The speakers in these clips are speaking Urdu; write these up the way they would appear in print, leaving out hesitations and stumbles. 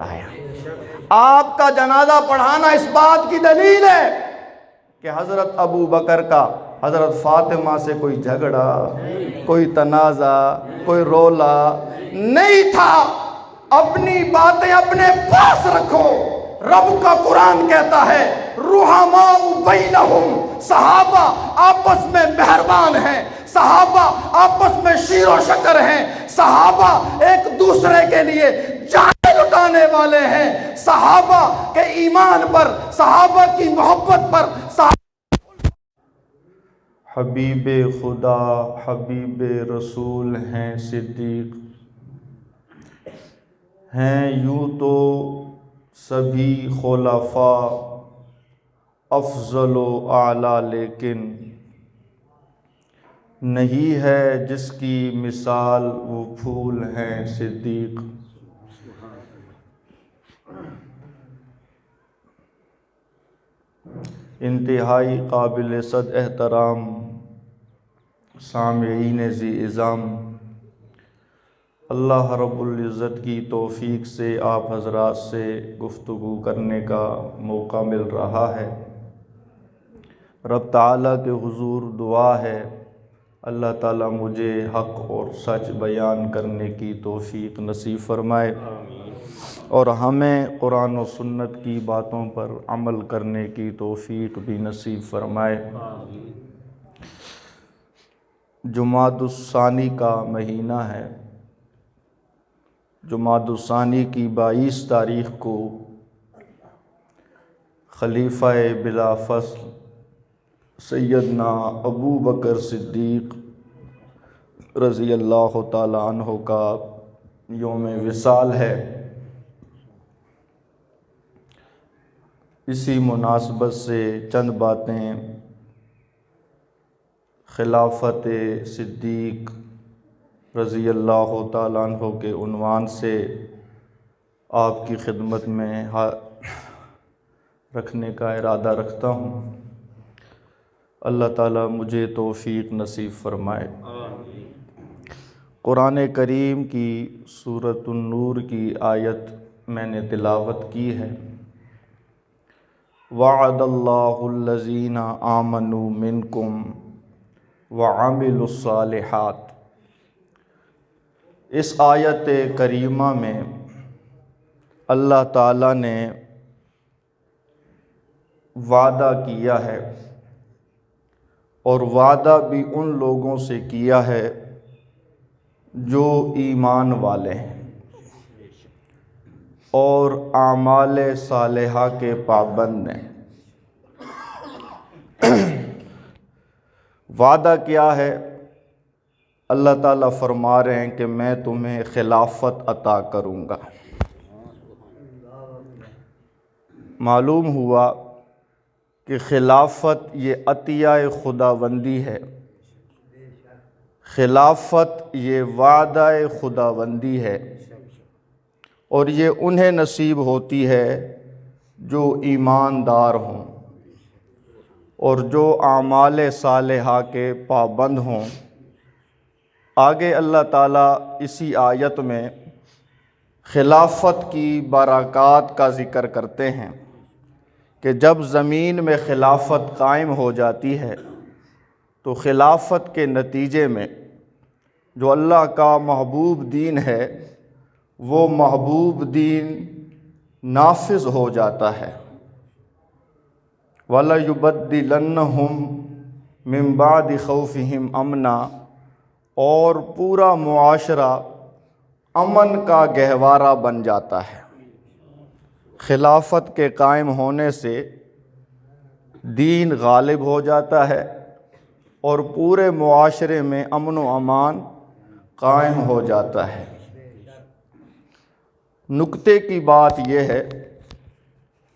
آیا۔ آپ کا جنازہ پڑھانا اس بات کی دلیل ہے کہ حضرت ابو بکر کا حضرت فاطمہ سے کوئی جھگڑا، کوئی تنازع، کوئی رولا نہیں تھا۔ اپنی باتیں اپنے پاس رکھو۔ رب کا قرآن کہتا ہے رحماء بینہم، صحابہ آپس میں مہربان ہیں، صحابہ آپس میں شیر و شکر ہیں، صحابہ ایک دوسرے کے لیے جانیں لٹانے والے ہیں، صحابہ کے ایمان پر، صحابہ کی محبت پر، حبیب خدا حبیب رسول ہیں، صدیق ہیں یوں تو سبھی خلفاء افضل و اعلیٰ، لیکن نہیں ہے جس کی مثال وہ پھول ہیں، صدیق۔ انتہائی قابل صد احترام سامعین ذی اعظام، اللہ رب العزت کی توفیق سے آپ حضرات سے گفتگو کرنے کا موقع مل رہا ہے۔ رب تعالیٰ کے حضور دعا ہے اللہ تعالیٰ مجھے حق اور سچ بیان کرنے کی توفیق نصیب فرمائے، اور ہمیں قرآن و سنت کی باتوں پر عمل کرنے کی توفیق بھی نصیب فرمائے۔ جمادی الثانی کا مہینہ ہے۔ جمادی الثانی کی 22 تاریخ کو خلیفہ بلا فصل سیدنا ابو بکر صدیق رضی اللہ تعالی عنہ کا یوم وصال ہے۔ اسی مناسبت سے چند باتیں خلافت صدیق رضی اللہ تعالیٰ عنہ کے عنوان سے آپ کی خدمت میں رکھنے کا ارادہ رکھتا ہوں۔ اللہ تعالیٰ مجھے توفیق نصیب فرمائے۔ قرآن کریم کی سورۃ النور کی آیت میں نے تلاوت کی ہے، وعد اللہ الذین آمنوا منکم وعملوا الصالحات۔ اس آیت کریمہ میں اللہ تعالیٰ نے وعدہ کیا ہے، اور وعدہ بھی ان لوگوں سے کیا ہے جو ایمان والے ہیں اور اعمال صالحہ کے پابند ہیں۔ وعدہ کیا ہے؟ اللہ تعالیٰ فرما رہے ہیں کہ میں تمہیں خلافت عطا کروں گا۔ معلوم ہوا کہ خلافت یہ عطیہ خداوندی ہے، خلافت یہ وعدہ خداوندی ہے، اور یہ انہیں نصیب ہوتی ہے جو ایماندار ہوں اور جو اعمال صالحہ کے پابند ہوں۔ آگے اللہ تعالیٰ اسی آیت میں خلافت کی برکات کا ذکر کرتے ہیں کہ جب زمین میں خلافت قائم ہو جاتی ہے تو خلافت کے نتیجے میں جو اللہ کا محبوب دین ہے وہ محبوب دین نافذ ہو جاتا ہے۔ وَلَيُبَدِّلَنَّهُمْ مِنْ بَعْدِ خَوْفِهِمْ أَمْنًا، اور پورا معاشرہ امن کا گہوارہ بن جاتا ہے۔ خلافت کے قائم ہونے سے دین غالب ہو جاتا ہے اور پورے معاشرے میں امن و امان قائم ہو جاتا ہے۔ نکتے کی بات یہ ہے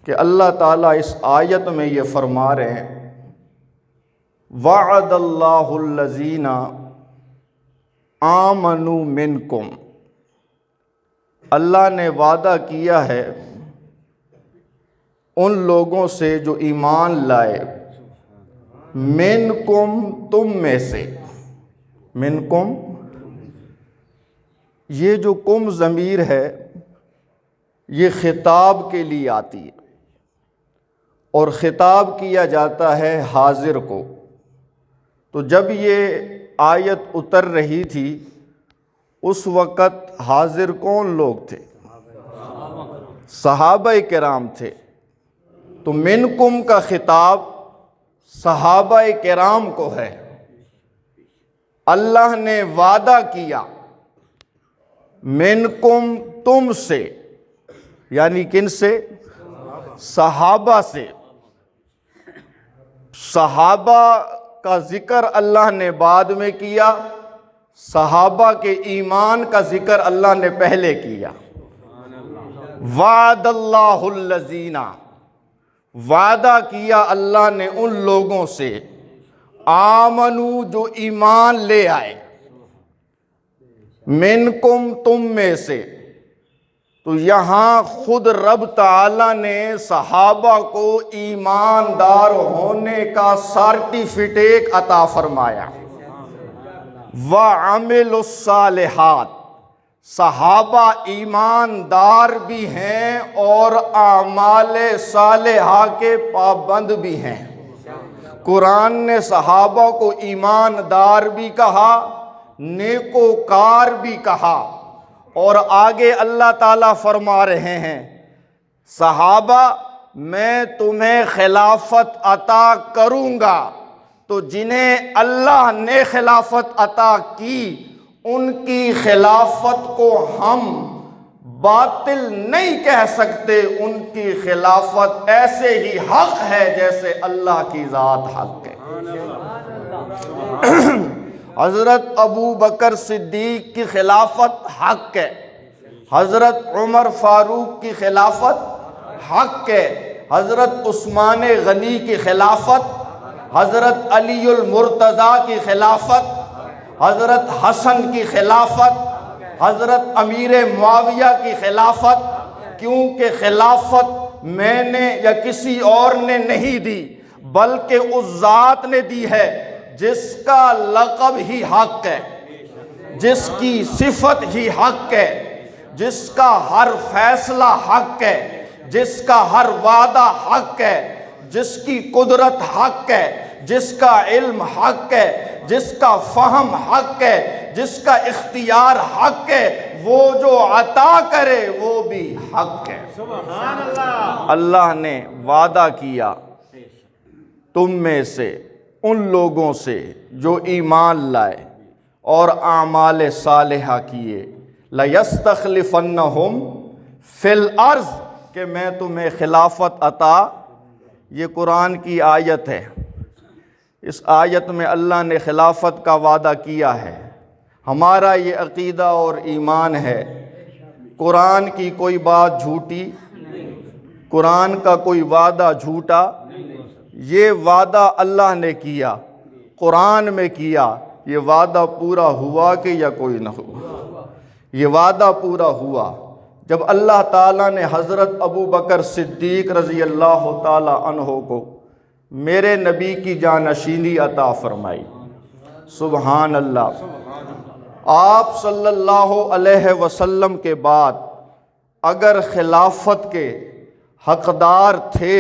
کہ اللہ تعالیٰ اس آیت میں یہ فرما رہے ہیں وعد اللہ الذین آمنوا منکم، اللہ نے وعدہ کیا ہے ان لوگوں سے جو ایمان لائے، منکم تم میں سے، منکم یہ جو کم ضمیر ہے یہ خطاب کے لیے آتی ہے، اور خطاب کیا جاتا ہے حاضر کو۔ تو جب یہ آیت اتر رہی تھی اس وقت حاضر کون لوگ تھے؟ صحابہ کرام تھے۔ تو منکم کا خطاب صحابہ کرام کو ہے۔ اللہ نے وعدہ کیا منکم، تم سے، یعنی کن سے؟ صحابہ سے۔ صحابہ کا ذکر اللہ نے بعد میں کیا، صحابہ کے ایمان کا ذکر اللہ نے پہلے کیا۔ وعد اللہ الذین، وعدہ کیا اللہ نے ان لوگوں سے، آمنو، جو ایمان لے آئے، منکم، تم میں سے۔ تو یہاں خود رب تعالیٰ نے صحابہ کو ایماندار ہونے کا سرٹیفکیٹ عطا فرمایا۔ وَعَمِلُوا الصَّالِحَاتِ، صحابہ ایماندار بھی ہیں اور اعمال صالحہ کے پابند بھی ہیں۔ قرآن نے صحابہ کو ایماندار بھی کہا، نیکوکار بھی کہا، اور آگے اللہ تعالیٰ فرما رہے ہیں صحابہ میں تمہیں خلافت عطا کروں گا۔ تو جنہیں اللہ نے خلافت عطا کی ان کی خلافت کو ہم باطل نہیں کہہ سکتے، ان کی خلافت ایسے ہی حق ہے جیسے اللہ کی ذات حق ہے۔ حضرت ابو بکر صدیق کی خلافت حق ہے، حضرت عمر فاروق کی خلافت حق ہے، حضرت عثمان غنی کی خلافت، حضرت علی المرتضیٰ کی خلافت، حضرت حسن کی خلافت، حضرت امیر معاویہ کی خلافت۔ کیونکہ خلافت میں نے یا کسی اور نے نہیں دی، بلکہ اس ذات نے دی ہے جس کا لقب ہی حق ہے، جس کی صفت ہی حق ہے، جس کا ہر فیصلہ حق ہے، جس کا ہر وعدہ حق ہے، جس کی قدرت حق ہے، جس کا علم حق ہے، جس کا فہم حق ہے، جس کا اختیار حق ہے، وہ جو عطا کرے وہ بھی حق ہے۔ سبحان اللہ۔ اللہ نے وعدہ کیا تم میں سے، ان لوگوں سے جو ایمان لائے اور اعمال صالحہ کیے، لَيَسْتَخْلِفَنَّهُمْ فِي الْأَرْضِ، کہ میں تمہیں خلافت عطا۔ یہ قرآن کی آیت ہے، اس آیت میں اللہ نے خلافت کا وعدہ کیا ہے۔ ہمارا یہ عقیدہ اور ایمان ہے، قرآن کی کوئی بات جھوٹی، قرآن کا کوئی وعدہ جھوٹا، یہ وعدہ اللہ نے کیا، قرآن میں کیا، یہ وعدہ پورا ہوا کہ یا کوئی نہ ہوا؟ یہ وعدہ پورا ہوا جب اللہ تعالیٰ نے حضرت ابو بکر صدیق رضی اللہ تعالیٰ عنہ کو میرے نبی کی جانشینی عطا فرمائی۔ سبحان اللہ۔ آپ صلی اللہ علیہ وسلم کے بعد اگر خلافت کے حقدار تھے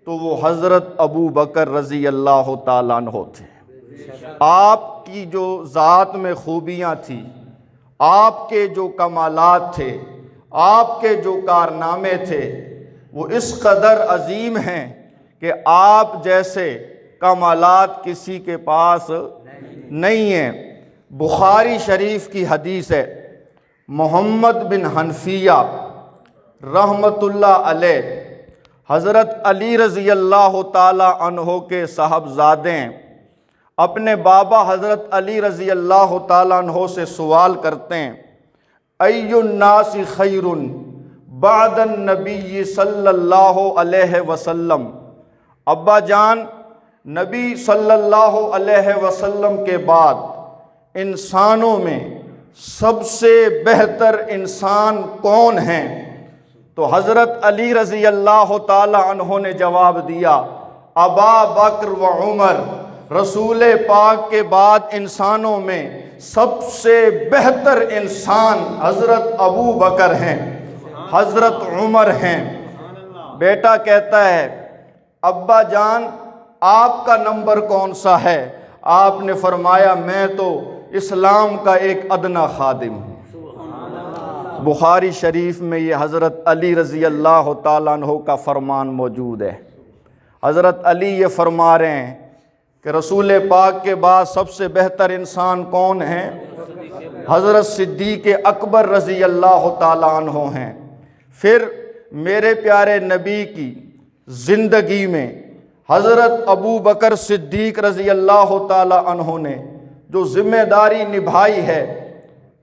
تو وہ حضرت ابو بکر رضی اللہ تعالیٰ عنہ تھے۔ آپ کی جو ذات میں خوبیاں تھیں، آپ کے جو کمالات تھے، آپ کے جو کارنامے تھے، وہ اس قدر عظیم ہیں کہ آپ جیسے کمالات کسی کے پاس نہیں ہیں۔ بخاری شریف کی حدیث ہے، محمد بن حنفیہ رحمت اللہ علیہ حضرت علی رضی اللہ تعالی عنہ کے صاحبزادے اپنے بابا حضرت علی رضی اللہ تعالی عنہ سے سوال کرتے ہیں، ای الناس خیر بعد النبی صلی اللہ علیہ وسلم، ابا جان نبی صلی اللہ علیہ وسلم کے بعد انسانوں میں سب سے بہتر انسان کون ہیں؟ تو حضرت علی رضی اللہ تعالی عنہ نے جواب دیا، ابا بکر و عمر، رسول پاک کے بعد انسانوں میں سب سے بہتر انسان حضرت ابو بکر ہیں۔ حضرت عمر ہیں۔ بیٹا کہتا ہے ابا جان آپ کا نمبر کون سا ہے؟ آپ نے فرمایا میں تو اسلام کا ایک ادنا خادم ہوں۔ بخاری شریف میں یہ حضرت علی رضی اللہ تعالیٰ عنہ کا فرمان موجود ہے۔ حضرت علی یہ فرما رہے ہیں کہ رسول پاک کے بعد سب سے بہتر انسان کون ہیں؟ حضرت صدیق اکبر رضی اللہ تعالیٰ عنہ ہیں۔ پھر میرے پیارے نبی کی زندگی میں حضرت ابو بکر صدیق رضی اللہ تعالیٰ عنہ نے جو ذمہ داری نبھائی ہے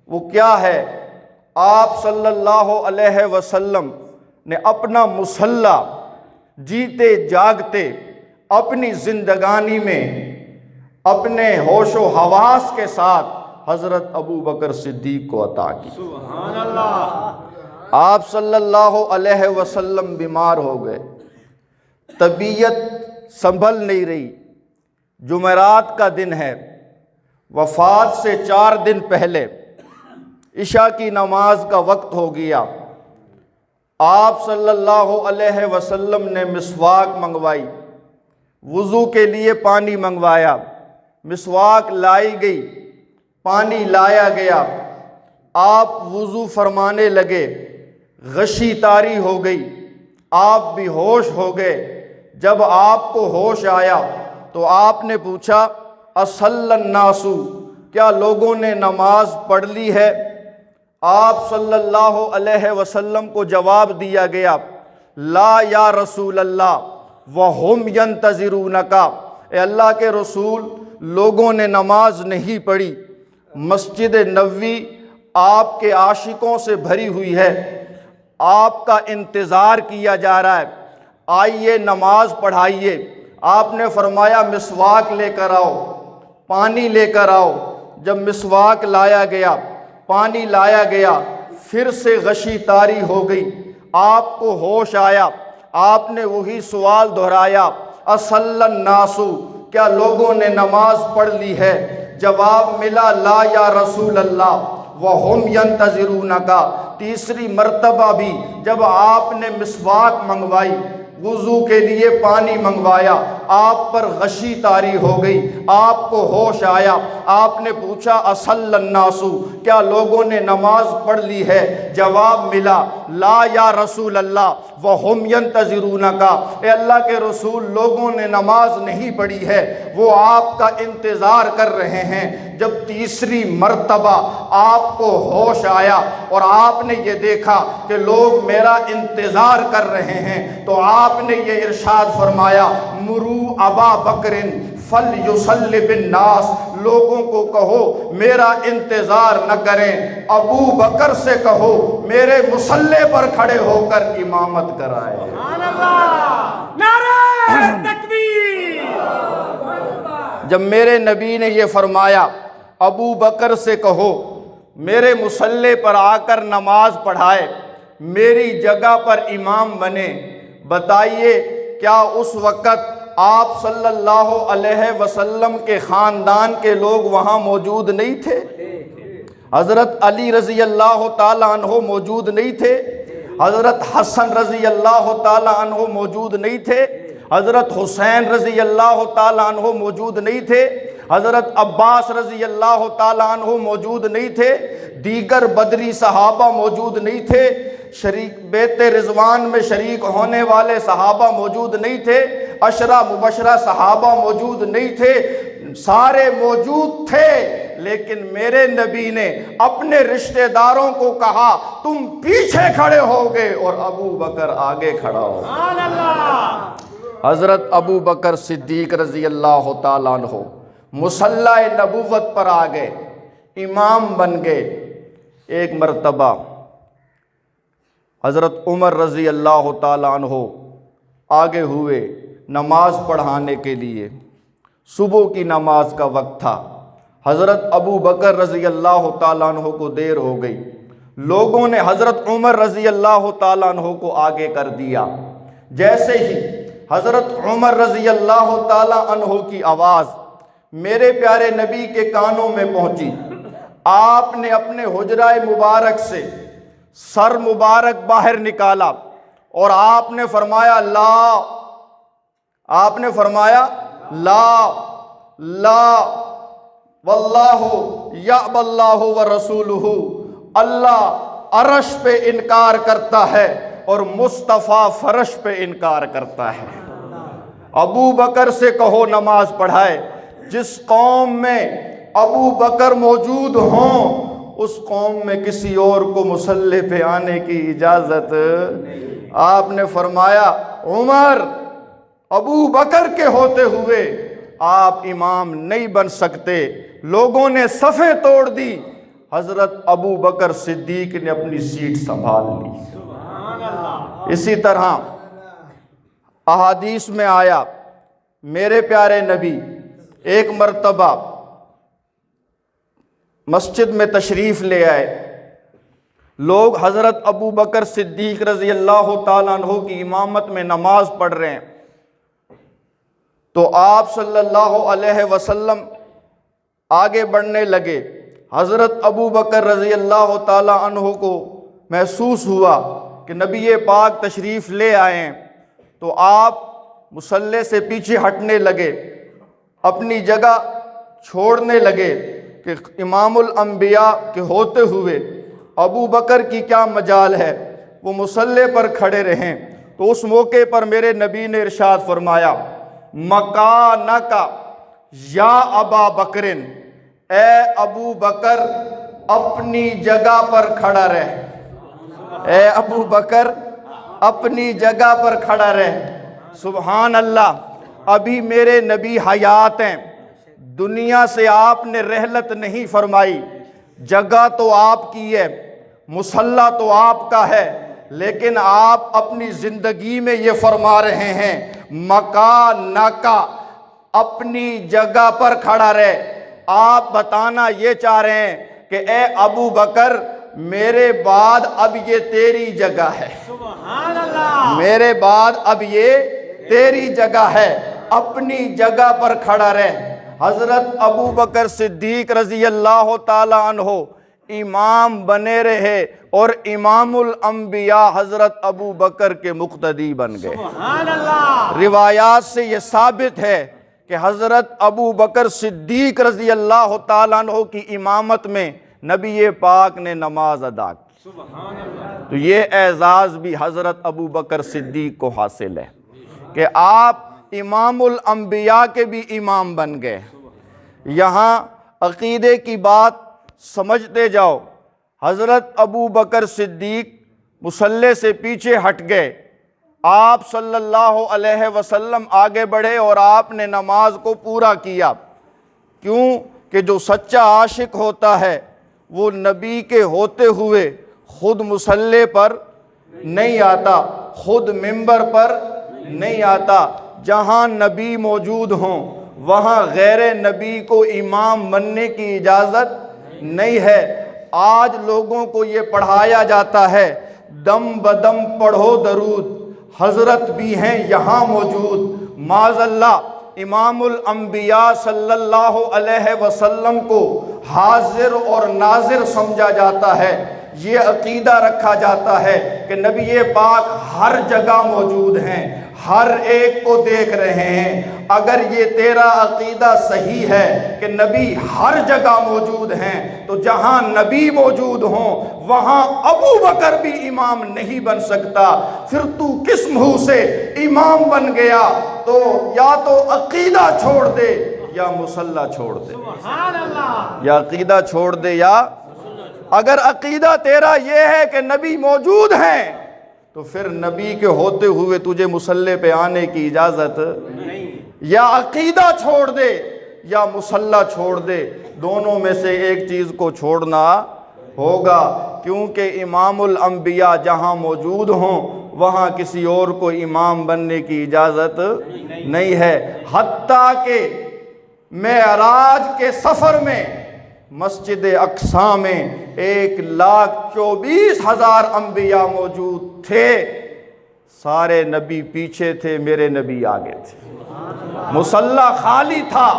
وہ کیا ہے؟ آپ صلی اللہ علیہ وسلم نے اپنا مسلح جیتے جاگتے اپنی زندگانی میں اپنے ہوش و حواس کے ساتھ حضرت ابو بکر صدیق کو عطا کی۔ سبحان اللہ۔ آپ صلی اللہ علیہ وسلم بیمار ہو گئے، طبیعت سنبھل نہیں رہی۔ جمعرات کا دن ہے، وفات سے 4 دن پہلے عشاء کی نماز کا وقت ہو گیا۔ آپ صلی اللہ علیہ وسلم نے مسواک منگوائی، وضو کے لیے پانی منگوایا، مسواک لائی گئی، پانی لایا گیا، آپ وضو فرمانے لگے، غشی طاری ہو گئی، آپ بھی ہوش ہو گئے۔ جب آپ کو ہوش آیا تو آپ نے پوچھا اصلی الناس، کیا لوگوں نے نماز پڑھ لی ہے؟ آپ صلی اللہ علیہ وسلم کو جواب دیا گیا لا یا رسول اللہ وہم ینتظرونک، اے اللہ کے رسول لوگوں نے نماز نہیں پڑھی، مسجد نبوی آپ کے عاشقوں سے بھری ہوئی ہے، آپ کا انتظار کیا جا رہا ہے، آئیے نماز پڑھائیے۔ آپ نے فرمایا مسواک لے کر آؤ، پانی لے کر آؤ۔ جب مسواک لایا گیا، پانی لایا گیا، پھر سے غشی طاری ہو گئی، آپ کو ہوش آیا، آپ نے وہی سوال دہرایا اصلی الناس، کیا لوگوں نے نماز پڑھ لی ہے؟ جواب ملا لا یا رسول اللہ وہم ینتظرونک۔ تیسری مرتبہ بھی جب آپ نے مسواک منگوائی، وضو کے لیے پانی منگوایا، آپ پر غشی طاری ہو گئی، آپ کو ہوش آیا، آپ نے پوچھا اصلی الناس، کیا لوگوں نے نماز پڑھ لی ہے؟ جواب ملا لا یا رسول اللہ وہم ینتظرونک، اے اللہ کے رسول لوگوں نے نماز نہیں پڑھی ہے، وہ آپ کا انتظار کر رہے ہیں۔ جب تیسری مرتبہ آپ کو ہوش آیا اور آپ نے یہ دیکھا کہ لوگ میرا انتظار کر رہے ہیں تو آپ نے یہ ارشاد فرمایا مرو ابا بکر فلیصلی بالناس، لوگوں کو کہو میرا انتظار نہ کریں، ابو بکر سے کہو میرے مصلی پر کھڑے ہو کر امامت کرائے۔ سبحان اللہ، نعرہ تکبیر۔ جب میرے نبی نے یہ فرمایا ابو بکر سے کہو میرے مصلی پر آ کر نماز پڑھائے، میری جگہ پر امام بنے، بتائیے کیا اس وقت آپ صلی اللہ علیہ وسلم کے خاندان کے لوگ وہاں موجود نہیں تھے؟ حضرت علی رضی اللہ تعالیٰ عنہ موجود نہیں تھے؟ حضرت حسن رضی اللہ تعالیٰ عنہ موجود نہیں تھے؟ حضرت حسین رضی اللہ تعالیٰ عنہ موجود نہیں تھے؟ حضرت عباس رضی اللہ تعالیٰ عنہ موجود نہیں تھے؟ دیگر بدری صحابہ موجود نہیں تھے؟ شریک بیت رضوان میں شریک ہونے والے صحابہ موجود نہیں تھے؟ عشرہ مبشرہ صحابہ موجود نہیں تھے؟ سارے موجود تھے، لیکن میرے نبی نے اپنے رشتہ داروں کو کہا تم پیچھے کھڑے ہوگے اور ابو بکر آگے کھڑا ہو۔ حضرت ابو بکر صدیق رضی اللہ تعالیٰ عنہ مصلی نبوت پر آ گئے، امام بن گئے۔ ایک مرتبہ حضرت عمر رضی اللہ تعالیٰ عنہ آگے ہوئے نماز پڑھانے کے لیے، صبح کی نماز کا وقت تھا، حضرت ابو بکر رضی اللہ تعالیٰ عنہ کو دیر ہو گئی، لوگوں نے حضرت عمر رضی اللہ تعالیٰ عنہ کو آگے کر دیا۔ جیسے ہی حضرت عمر رضی اللہ تعالیٰ عنہ کی آواز میرے پیارے نبی کے کانوں میں پہنچی، آپ نے اپنے حجرہ مبارک سے سر مبارک باہر نکالا اور آپ نے فرمایا لا، آپ نے فرمایا لا لا واللہ یأبی اللہ ورسولہ، اللہ عرش پہ انکار کرتا ہے اور مصطفیٰ فرش پہ انکار کرتا ہے۔ ابو بکر سے کہو نماز پڑھائے۔ جس قوم میں ابو بکر موجود ہوں اس قوم میں کسی اور کو مصلی پہ آنے کی اجازت۔ آپ نے فرمایا عمر، ابو بکر کے ہوتے ہوئے آپ امام نہیں بن سکتے۔ لوگوں نے صفیں توڑ دی، حضرت ابو بکر صدیق نے اپنی سیٹ سنبھال لی۔ اسی طرح احادیث میں آیا، میرے پیارے نبی ایک مرتبہ مسجد میں تشریف لے آئے، لوگ حضرت ابو بکر صدیق رضی اللہ تعالیٰ عنہ کی امامت میں نماز پڑھ رہے ہیں، تو آپ صلی اللہ علیہ وسلم آگے بڑھنے لگے۔ حضرت ابو بکر رضی اللہ تعالیٰ عنہ کو محسوس ہوا کہ نبی پاک تشریف لے آئے ہیں، تو آپ مصلی سے پیچھے ہٹنے لگے، اپنی جگہ چھوڑنے لگے کہ امام الانبیاء کے ہوتے ہوئے ابو بکر کی کیا مجال ہے، وہ مصلی پر کھڑے رہیں۔ تو اس موقع پر میرے نبی نے ارشاد فرمایا مکانک یا ابا بکرن، اے ابو بکر اپنی جگہ پر کھڑا رہ، اے ابو بکر اپنی جگہ پر کھڑا رہ۔ سبحان اللہ، ابھی میرے نبی حیات ہیں، دنیا سے آپ نے رحلت نہیں فرمائی، جگہ تو آپ کی ہے، مصلی تو آپ کا ہے، لیکن آپ اپنی زندگی میں یہ فرما رہے ہیں مکانک، اپنی جگہ پر کھڑا رہ۔ آپ بتانا یہ چاہ رہے ہیں کہ اے ابو بکر میرے بعد اب یہ تیری جگہ ہے، سبحان اللہ، میرے بعد اب یہ تیری جگہ ہے، اپنی جگہ پر کھڑا رہ۔ حضرت ابو بکر صدیق رضی اللہ تعالی عنہ امام بنے رہے اور امام الانبیاء حضرت ابو بکر کے مقتدی بن گئے۔ سبحان اللہ، روایات سے یہ ثابت ہے کہ حضرت ابو بکر صدیق رضی اللہ تعالیٰ عنہ کی امامت میں نبی پاک نے نماز ادا کی۔ سبحان اللہ، تو یہ اعزاز بھی حضرت ابو بکر صدیق کو حاصل ہے کہ آپ امام الانبیاء کے بھی امام بن گئے۔ یہاں عقیدے کی بات سمجھتے جاؤ، حضرت ابو بکر صدیق مصلی سے پیچھے ہٹ گئے، آپ صلی اللہ علیہ وسلم آگے بڑھے اور آپ نے نماز کو پورا کیا۔ کیوں کہ جو سچا عاشق ہوتا ہے وہ نبی کے ہوتے ہوئے خود مصلی پر نہیں آتا، خود منبر پر نہیں آتا۔ جہاں نبی موجود ہوں وہاں غیر نبی کو امام بننے کی اجازت نہیں ہے۔ آج لوگوں کو یہ پڑھایا جاتا ہے دم بدم پڑھو درود، حضرت بھی ہیں یہاں موجود۔ معاذ اللہ، امام الانبیاء صلی اللہ علیہ وسلم کو حاضر اور ناظر سمجھا جاتا ہے، یہ عقیدہ رکھا جاتا ہے کہ نبی پاک ہر جگہ موجود ہیں، ہر ایک کو دیکھ رہے ہیں۔ اگر یہ تیرا عقیدہ صحیح ہے کہ نبی ہر جگہ موجود ہیں تو جہاں نبی موجود ہوں وہاں ابو بکر بھی امام نہیں بن سکتا، پھر تو کس منہ سے امام بن گیا؟ تو یا تو عقیدہ چھوڑ دے یا مصلی چھوڑ دے، یا عقیدہ چھوڑ دے یا، اگر عقیدہ تیرا یہ ہے کہ نبی موجود ہیں تو پھر نبی کے ہوتے ہوئے تجھے مصلی پہ آنے کی اجازت نہیں، یا عقیدہ چھوڑ دے یا مصلی چھوڑ دے، دونوں میں سے ایک چیز کو چھوڑنا ہوگا، کیونکہ امام الانبیاء جہاں موجود ہوں وہاں کسی اور کو امام بننے کی اجازت نہیں ہے۔ حتیٰ کہ معراج کے سفر میں مسجد اقصیٰ میں 1,24,000 انبیاء موجود تھے، سارے نبی پیچھے تھے، میرے نبی آگے تھے، مصلی خالی تھا۔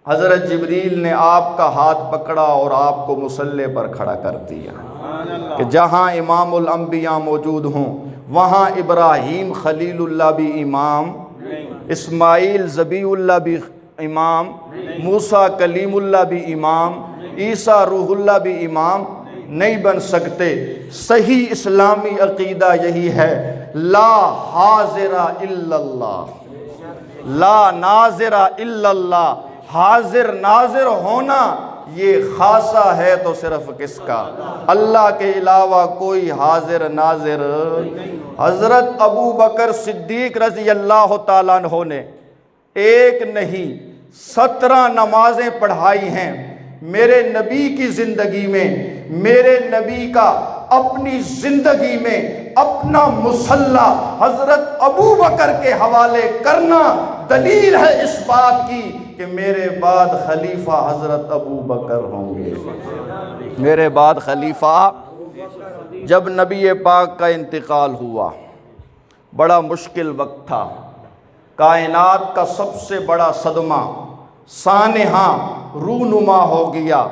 حضرت جبریل نے آپ کا ہاتھ پکڑا اور آپ کو مصلی پر کھڑا کر دیا۔ کہ جہاں امام الانبیاء موجود ہوں وہاں ابراہیم خلیل اللہ بھی امام، اسماعیل ذبیح اللہ بھی امام، موسیٰ کلیم اللہ بھی امام، عیسیٰ روح اللہ بھی امام نہیں بن سکتے۔ صحیح اسلامی عقیدہ یہی ہے، لا حاضر الا اللہ، لا ناظر الا اللہ۔ حاضر ناظر ہونا یہ خاصہ ہے تو صرف کس کا؟ اللہ کے علاوہ کوئی حاضر ناظر۔ حضرت ابو بکر صدیق رضی اللہ تعالیٰ عنہ نے ایک نہیں 17 نمازیں پڑھائی ہیں میرے نبی کی زندگی میں۔ میرے نبی کا اپنی زندگی میں اپنا مصلی حضرت ابو بکر کے حوالے کرنا دلیل ہے اس بات کی کہ میرے بعد خلیفہ حضرت ابو بکر ہوں گے۔ میرے بعد خلیفہ، جب نبی پاک کا انتقال ہوا بڑا مشکل وقت تھا، کائنات کا سب سے بڑا صدمہ سانحہ رونما ہو گیا،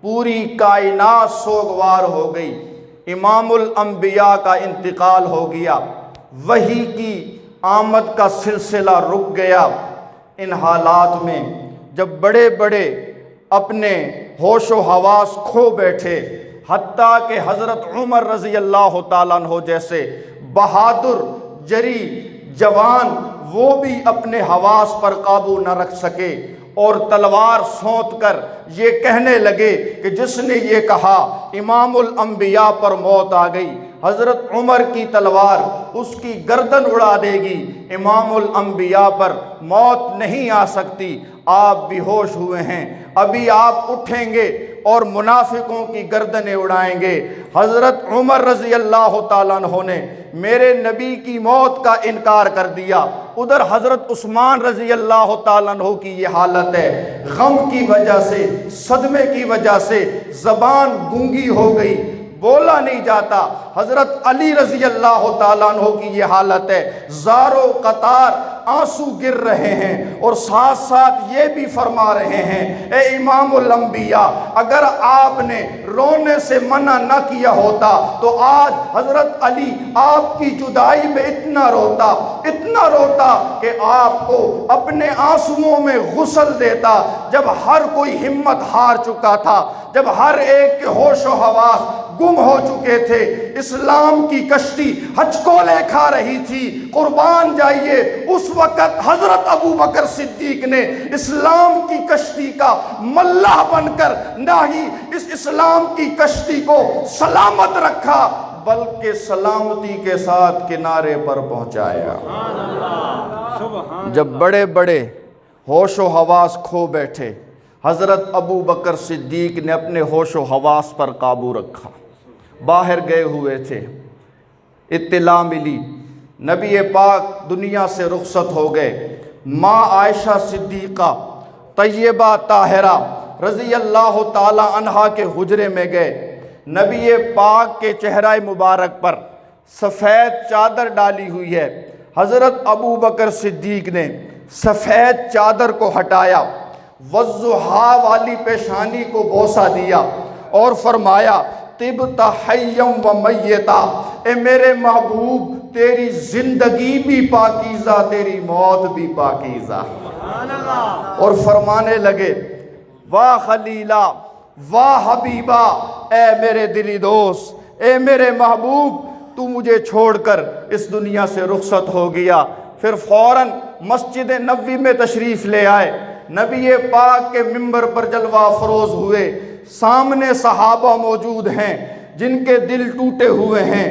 پوری کائنات سوگوار ہو گئی، امام الانبیاء کا انتقال ہو گیا، وحی کی آمد کا سلسلہ رک گیا۔ ان حالات میں جب بڑے بڑے اپنے ہوش و حواس کھو بیٹھے، حتیٰ کہ حضرت عمر رضی اللہ تعالیٰ عنہ جیسے بہادر جری جوان وہ بھی اپنے حواس پر قابو نہ رکھ سکے اور تلوار سونت کر یہ کہنے لگے کہ جس نے یہ کہا امام الانبیاء پر موت آ گئی، حضرت عمر کی تلوار اس کی گردن اڑا دے گی، امام الانبیاء پر موت نہیں آ سکتی۔ آپ بے ہوش ہوئے ہیں، ابھی آپ اٹھیں گے اور منافقوں کی گردنیں اڑائیں گے۔ حضرت عمر رضی اللہ تعالیٰ عنہ نے میرے نبی کی موت کا انکار کر دیا، ادھر حضرت عثمان رضی اللہ تعالیٰ عنہ کی یہ حالت ہے، غم کی وجہ سے، صدمے کی وجہ سے زبان گونگی ہو گئی، بولا نہیں جاتا۔ حضرت علی رضی اللہ تعالیٰ عنہ کی یہ حالت ہے، زارو قطار آنسو گر رہے ہیں اور ساتھ ساتھ یہ بھی فرما رہے ہیں اے امام الانبیاء، اگر آپ نے رونے سے منع نہ کیا ہوتا تو آج حضرت علی آپ کی جدائی میں اتنا روتا کہ آپ کو اپنے آنسوؤں میں غسل دیتا۔ جب ہر کوئی ہمت ہار چکا تھا، جب ہر ایک کے ہوش و حواس گم ہو چکے تھے، اسلام کی کشتی ہچکولے کھا رہی تھی، قربان جائیے اس وقت حضرت ابو بکر صدیق نے اسلام کی کشتی کا ملاح بن کر نہ ہی اس اسلام کی کشتی کو سلامت رکھا بلکہ سلامتی کے ساتھ کنارے پر پہنچایا۔ جب بڑے بڑے ہوش و حواس کھو بیٹھے، حضرت ابو بکر صدیق نے اپنے ہوش و حواس پر قابو رکھا، باہر گئے ہوئے تھے، اطلاع ملی نبی پاک دنیا سے رخصت ہو گئے۔ ماں عائشہ صدیقہ طیبہ طاہرہ رضی اللہ تعالی عنہا کے حجرے میں گئے، نبی پاک کے چہرہ مبارک پر سفید چادر ڈالی ہوئی ہے، حضرت ابو بکر صدیق نے سفید چادر کو ہٹایا، وضحا والی پیشانی کو بوسہ دیا اور فرمایا طبت حیم و میتا، اے میرے محبوب تیری زندگی بھی پاکیزہ، تیری موت بھی پاکیزہ۔ اور فرمانے لگے واہ خلیلہ واہ حبیبہ، اے میرے دلی دوست، اے میرے محبوب، تو مجھے چھوڑ کر اس دنیا سے رخصت ہو گیا۔ پھر فوراً مسجد نبوی میں تشریف لے آئے، نبی پاک کے منبر پر جلوہ افروز ہوئے، سامنے صحابہ موجود ہیں جن کے دل ٹوٹے ہوئے ہیں،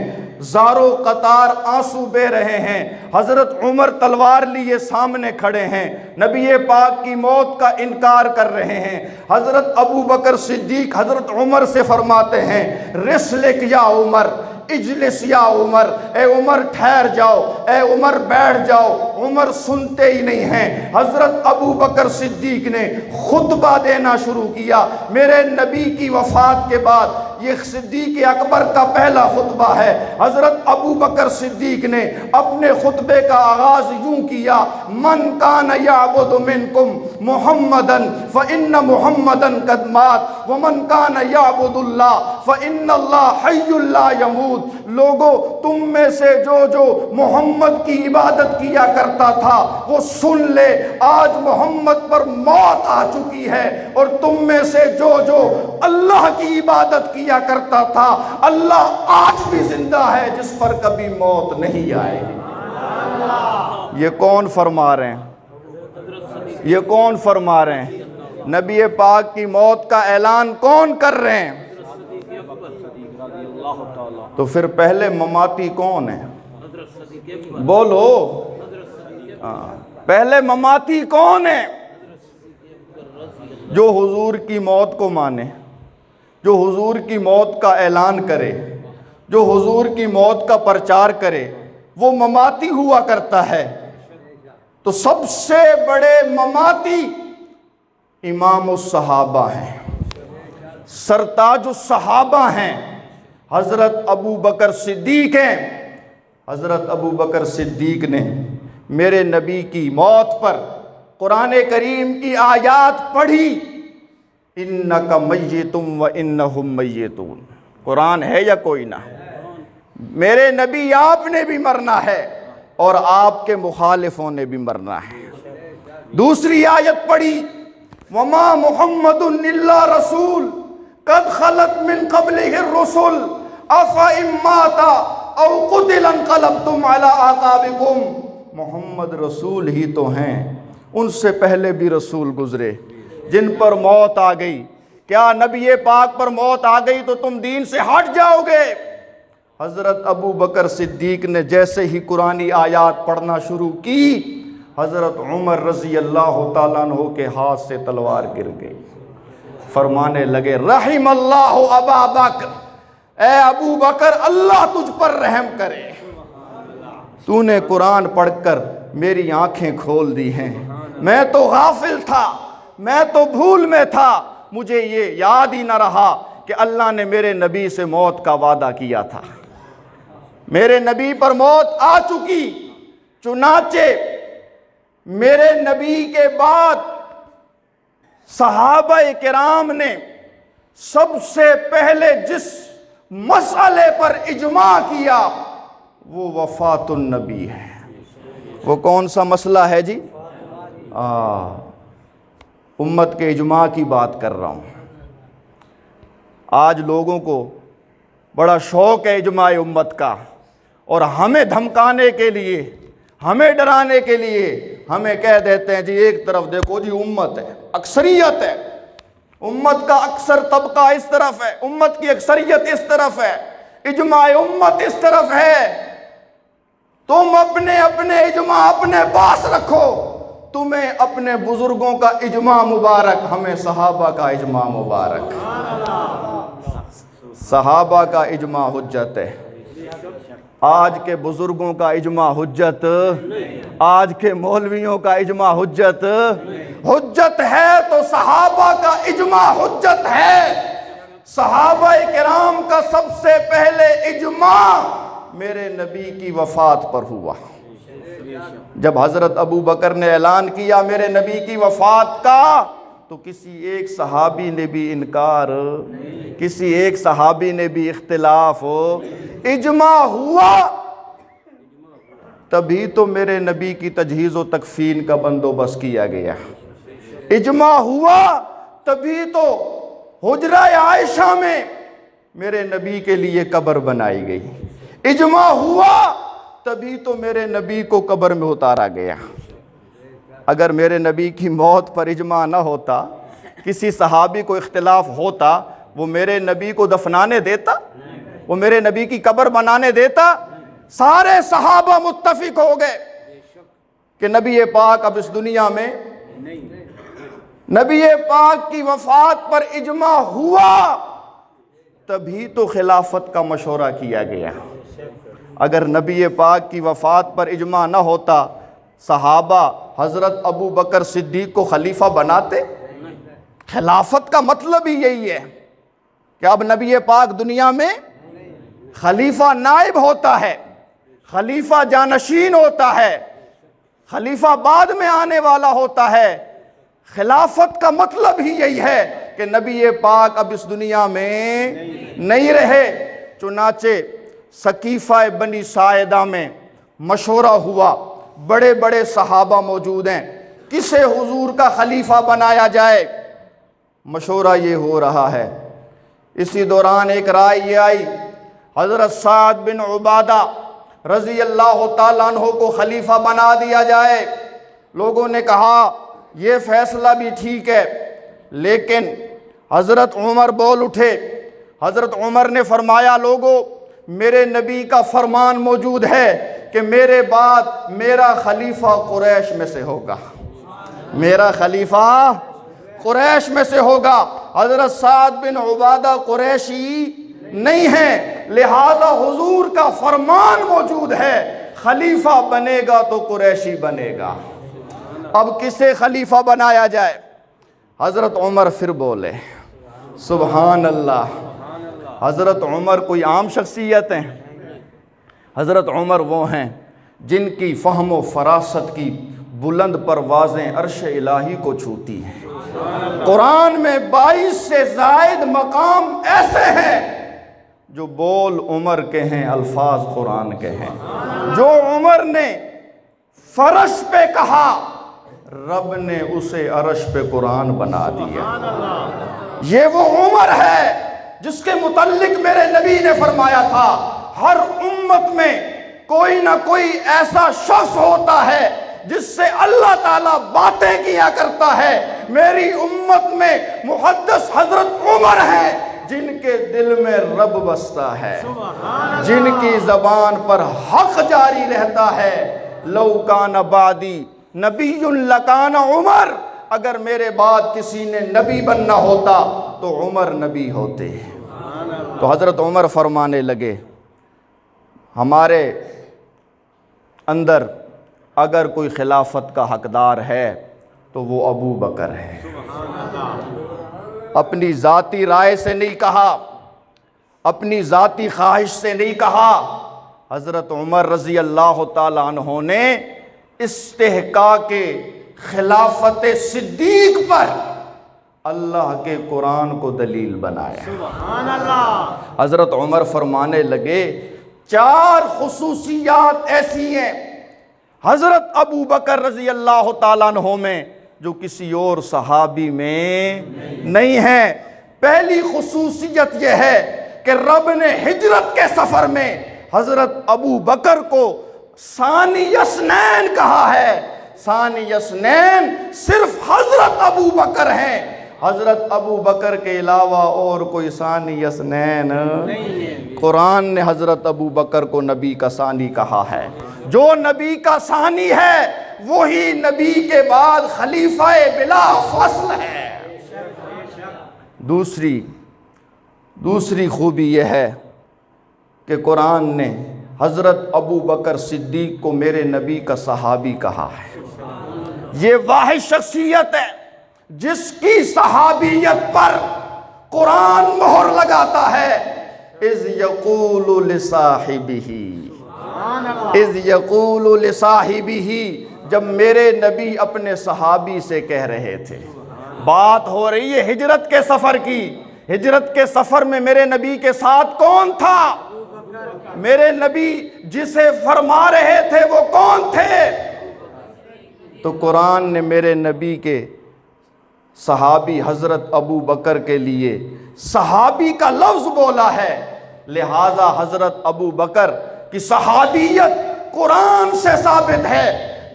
زارو قطار آنسو بہہ رہے ہیں، حضرت عمر تلوار لیے سامنے کھڑے ہیں، نبی پاک کی موت کا انکار کر رہے ہیں۔ حضرت ابو بکر صدیق حضرت عمر سے فرماتے ہیں رسلک یا عمر، اجلس یا عمر، اے عمر ٹھہر جاؤ، اے عمر بیٹھ جاؤ۔ عمر سنتے ہی نہیں ہیں، حضرت ابو بکر صدیق نے خطبہ دینا شروع کیا۔ میرے نبی کی وفات کے بعد یہ صدیق اکبر کا پہلا خطبہ ہے۔ حضرت ابو بکر صدیق نے اپنے خطبے کا آغاز یوں کیا، من کان یعبد منکم محمدن فإن محمدن قد مات ومن کان یعبد اللہ فإن اللہ حی لا یموت، لوگوں تم میں سے جو محمد کی عبادت کیا کرتا تھا وہ سن لے، آج محمد پر موت آ چکی ہے، اور تم میں سے جو اللہ کی عبادت کیا کرتا تھا اللہ آج بھی زندہ ہے جس پر کبھی موت نہیں آئے۔ یہ کون فرما رہے ہیں؟ یہ کون فرما رہے ہیں؟ نبی پاک کی موت کا اعلان کون کر رہے ہیں؟ تو پھر پہلے مماتی کون ہیں؟ بولو، پہلے مماتی کون ہیں؟ جو حضور کی موت کو مانے، جو حضور کی موت کا اعلان کرے، جو حضور کی موت کا پرچار کرے، وہ مماتی ہوا کرتا ہے۔ تو سب سے بڑے مماتی امام الصحابہ ہیں، سرتاج الصحابہ ہیں، حضرت ابو بکر صدیق ہیں۔ حضرت ابو بکر صدیق نے میرے نبی کی موت پر قرآن کریم کی آیات پڑھی، اِنَّكَ مَيِّتٌ وَإِنَّهُمْ مَيِّتُونَ۔ قرآن ہے یا کوئی نہ؟ میرے نبی آپ نے بھی مرنا ہے اور آپ کے مخالفوں نے بھی مرنا ہے۔ دوسری آیت پڑھی، وَمَا مُحَمَّدٌ إِلَّا رَسُولٌ قَدْ خَلَتْ مِن قَبْلِهِ الرُّسُلُ أَفَإِن مَّاتَ أَوْ قُتِلَ انقلبتم عَلَىٰ أَعْقَابِكُمْ۔ محمد رسول ہی تو ہیں، ان سے پہلے بھی رسول گزرے جن پر موت آ گئی، کیا نبی پاک پر موت آ گئی تو تم دین سے ہٹ جاؤ گے؟ حضرت ابو بکر صدیق نے جیسے ہی قرآنی آیات پڑھنا شروع کی، حضرت عمر رضی اللہ تعالیٰ عنہ کے ہاتھ سے تلوار گر گئی، فرمانے لگے رحم اللہ ابا بکر، اے ابو بکر اللہ تجھ پر رحم کرے، تو نے قرآن پڑھ کر میری آنکھیں کھول دی ہیں، میں تو غافل تھا، میں تو بھول میں تھا، مجھے یہ یاد ہی نہ رہا کہ اللہ نے میرے نبی سے موت کا وعدہ کیا تھا۔ میرے نبی پر موت آ چکی، چنانچہ میرے نبی کے بعد صحابہ کرام نے سب سے پہلے جس مسئلے پر اجماع کیا وہ وفات النبی ہے۔ وہ کون سا مسئلہ ہے جی؟ امت کے اجماع کی بات کر رہا ہوں۔ آج لوگوں کو بڑا شوق ہے اجماع امت کا، اور ہمیں دھمکانے کے لیے، ہمیں ڈرانے کے لیے ہمیں کہہ دیتے ہیں جی ایک طرف دیکھو جی امت ہے، اکثریت ہے، امت کا اکثر طبقہ اس طرف ہے، امت کی اکثریت اس طرف ہے، اجماع امت اس طرف ہے۔ تم اپنے اجماع اپنے پاس رکھو، تمہیں اپنے بزرگوں کا اجماع مبارک، ہمیں صحابہ کا اجماع مبارک۔ صحابہ کا اجماع حجت ہے، آج کے بزرگوں کا اجماع حجت، آج کے مولویوں کا اجماع حجت حجت ہے تو صحابہ کا اجماع حجت ہے۔ صحابہ کرام کا سب سے پہلے اجماع میرے نبی کی وفات پر ہوا۔ جب حضرت ابو بکر نے اعلان کیا میرے نبی کی وفات کا، تو کسی ایک صحابی نے بھی انکار، کسی ایک صحابی نے بھی اختلاف، اجماع ہوا تبھی تو میرے نبی کی تجہیز و تکفین کا بندوبست کیا گیا، اجماع ہوا تبھی تو حجرہ عائشہ میں میرے نبی کے لیے قبر بنائی گئی، اجماع ہوا تبھی تو میرے نبی کو قبر میں اتارا گیا۔ اگر میرے نبی کی موت پر اجماع نہ ہوتا، کسی صحابی کو اختلاف ہوتا، وہ میرے نبی کو دفنانے دیتا؟ وہ میرے نبی کی قبر بنانے دیتا؟ سارے صحابہ متفق ہو گئے کہ نبی پاک اب اس دنیا میں نبی پاک کی وفات پر اجماع ہوا تبھی تو خلافت کا مشورہ کیا گیا۔ اگر نبی پاک کی وفات پر اجماع نہ ہوتا، صحابہ حضرت ابو بکر صدیق کو خلیفہ بناتے؟ خلافت کا مطلب ہی یہی ہے کہ اب نبی پاک دنیا میں خلیفہ نائب ہوتا ہے، خلیفہ جانشین ہوتا ہے، خلیفہ بعد میں آنے والا ہوتا ہے۔ خلافت کا مطلب ہی یہی ہے کہ نبی پاک اب اس دنیا میں نہیں رہے۔ چنانچہ سقیفہ بنی ساعدہ میں مشورہ ہوا، بڑے بڑے صحابہ موجود ہیں، کسے حضور کا خلیفہ بنایا جائے؟ مشورہ یہ ہو رہا ہے۔ اسی دوران ایک رائے یہ آئی، حضرت سعد بن عبادہ رضی اللہ تعالیٰ عنہ کو خلیفہ بنا دیا جائے۔ لوگوں نے کہا یہ فیصلہ بھی ٹھیک ہے، لیکن حضرت عمر بول اٹھے۔ حضرت عمر نے فرمایا، لوگوں، میرے نبی کا فرمان موجود ہے کہ میرے بعد میرا خلیفہ قریش میں سے ہوگا، میرا خلیفہ قریش میں سے ہوگا۔ حضرت سعد بن عبادہ قریشی نہیں ہیں، لہذا حضور کا فرمان موجود ہے، خلیفہ بنے گا تو قریشی بنے گا۔ اب کسے خلیفہ بنایا جائے؟ حضرت عمر پھر بولے، سبحان اللہ۔ حضرت عمر کوئی عام شخصیت ہیں؟ حضرت عمر وہ ہیں جن کی فہم و فراست کی بلند پروازیں عرش الہی کو چھوتی ہیں۔ قرآن میں 22 سے زائد مقام ایسے ہیں جو بول عمر کے ہیں، الفاظ قرآن کے ہیں۔ جو عمر نے فرش پہ کہا، رب نے اسے عرش پہ قرآن بنا دیا۔ یہ وہ عمر ہے جس کے متعلق میرے نبی نے فرمایا تھا، ہر امت میں کوئی نہ کوئی ایسا شخص ہوتا ہے جس سے اللہ تعالیٰ باتیں کیا کرتا ہے۔ میری امت میں محدث حضرت عمر ہے جن کے دل میں رب بستا ہے، جن کی زبان پر حق جاری رہتا ہے۔ لو کان بعدی نبی لکان عمر، اگر میرے بعد کسی نے نبی بننا ہوتا تو عمر نبی ہوتے۔ تو حضرت عمر فرمانے لگے، ہمارے اندر اگر کوئی خلافت کا حقدار ہے تو وہ ابو بکر ہے۔ اپنی ذاتی رائے سے نہیں کہا، اپنی ذاتی خواہش سے نہیں کہا، حضرت عمر رضی اللہ تعالیٰ عنہ نے استحقاق خلافت صدیق پر اللہ کے قرآن کو دلیل بنایا۔ حضرت عمر فرمانے لگے، 4 خصوصیات ایسی ہیں حضرت ابو بکر رضی اللہ تعالیٰ عنہ میں جو کسی اور صحابی میں نہیں ہے۔ پہلی خصوصیت یہ ہے کہ رب نے ہجرت کے سفر میں حضرت ابو بکر کو ثانی اثنین کہا ہے۔ ثانی اثنین صرف حضرت ابو بکر ہیں، حضرت ابو بکر کے علاوہ اور کوئی ثانی اثنین نہیں ہے۔ قرآن نے حضرت ابو بکر کو نبی کا ثانی کہا ہے۔ جو نبی کا ثانی ہے وہی نبی کے بعد خلیفہ بلا فصل ہے۔ دوسری خوبی یہ ہے کہ قرآن نے حضرت ابو بکر صدیق کو میرے نبی کا صحابی کہا ہے۔ یہ واحد شخصیت ہے جس کی صحابیت پر قرآن مہر لگاتا ہے۔ اذ یقول لصاحبہ، جب میرے نبی اپنے صحابی سے کہہ رہے تھے، بات ہو رہی ہے ہجرت کے سفر کی۔ ہجرت کے سفر میں میرے نبی کے ساتھ کون تھا؟ میرے نبی جسے فرما رہے تھے وہ کون تھے؟ تو قرآن نے میرے نبی کے صحابی حضرت ابو بکر کے لیے صحابی کا لفظ بولا ہے، لہذا حضرت ابو بکر کی صحابیت قرآن سے ثابت ہے۔